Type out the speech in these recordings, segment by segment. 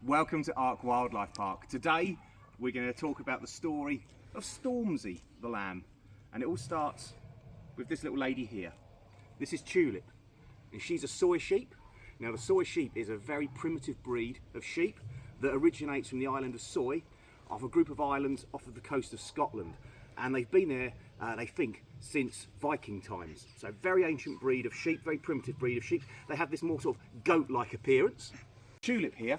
Welcome to Ark Wildlife Park. Today we're going to talk about the story of Stormzy the lamb, and it all starts with this little lady here. This is Tulip, and she's a Soay sheep. Now the Soay sheep is a very primitive breed of sheep that originates from the island of Soay, of a group of islands off of the coast of Scotland, and they've been there, they think, since Viking times. So very ancient breed of sheep, very primitive breed of sheep. They have this more sort of goat-like appearance. Tulip here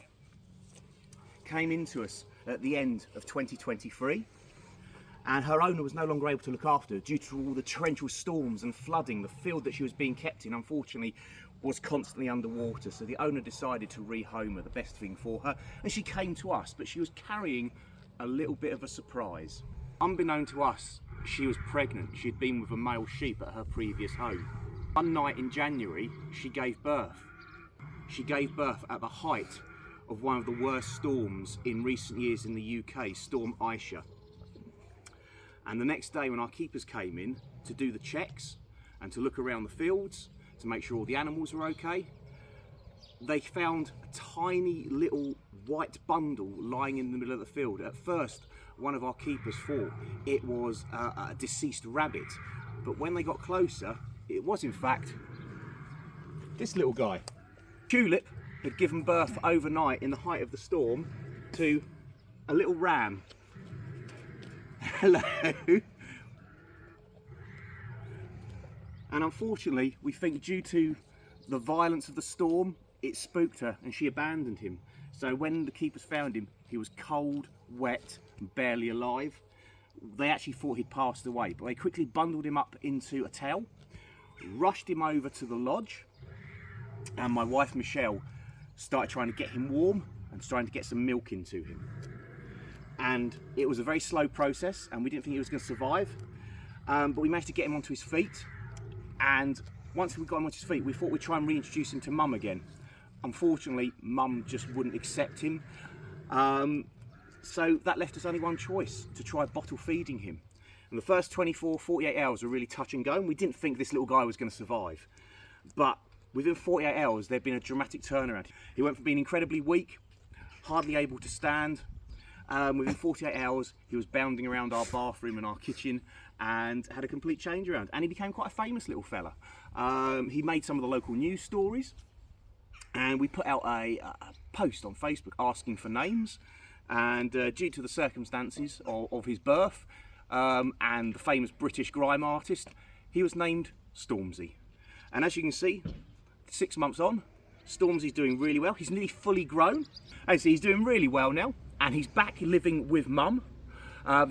came into us at the end of 2023, and her owner was no longer able to look after her due to all the torrential storms and flooding. The field that she was being kept in, unfortunately, was constantly underwater, so the owner decided to rehome her, the best thing for her, and she came to us, but she was carrying a little bit of a surprise. Unbeknown to us, she was pregnant. She'd been with a male sheep at her previous home. One night in January, she gave birth. She gave birth at the height of one of the worst storms in recent years in the UK, Storm Aisha. And the next day when our keepers came in to do the checks and to look around the fields to make sure all the animals were okay, they found a tiny little white bundle lying in the middle of the field. At first, one of our keepers thought it was a deceased rabbit, but when they got closer, it was in fact this little guy. Tulip had given birth overnight in the height of the storm to a little ram. Hello. And unfortunately, we think due to the violence of the storm, it spooked her and she abandoned him. So when the keepers found him, he was cold, wet, and barely alive. They actually thought he'd passed away, but they quickly bundled him up into a towel, rushed him over to the lodge, and my wife Michelle started trying to get him warm and trying to get some milk into him. And it was a very slow process, and we didn't think he was going to survive, but we managed to get him onto his feet. And once we got him onto his feet, we thought we'd try and reintroduce him to Mum again. Unfortunately, Mum just wouldn't accept him, so that left us only one choice: to try bottle feeding him. And the first 48 hours were really touch and go, and we didn't think this little guy was going to survive. But within 48 hours, there'd been a dramatic turnaround. He went from being incredibly weak, hardly able to stand. Within 48 hours, he was bounding around our bathroom and our kitchen and had a complete change around. And he became quite a famous little fella. He made some of the local news stories, and we put out a post on Facebook asking for names. And due to the circumstances of his birth and the famous British grime artist, he was named Stormzy. And as you can see, 6 months on, Stormzy's doing really well. He's nearly fully grown. As he's doing really well now, and he's back living with Mum,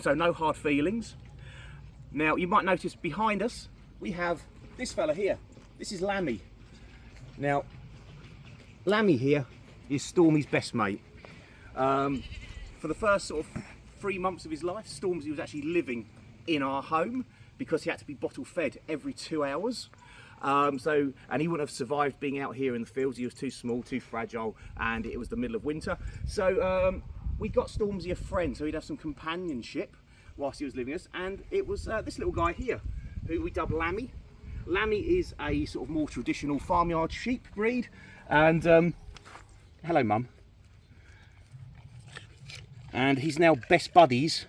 so no hard feelings. Now you might notice behind us we have this fella here. This is Lammy. Now Lammy here is Stormy's best mate. For the first sort of 3 months of his life, Stormzy was actually living in our home because he had to be bottle fed every 2 hours. And he wouldn't have survived being out here in the fields. He was too small, too fragile, and it was the middle of winter. So we got Stormzy a friend, so he'd have some companionship whilst he was living with us. And it was this little guy here, who we dubbed Lammy. Lammy is a sort of more traditional farmyard sheep breed. And hello, Mum. And he's now best buddies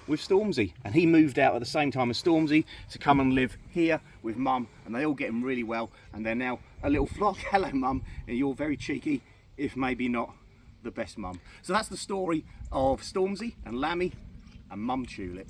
with Stormzy, and he moved out at the same time as Stormzy to come and live here with Mum, and they all get him really well, and they're now a little flock. Hello, Mum, and you're very cheeky, if maybe not the best mum. So that's the story of Stormzy and Lammy and Mum Tulip.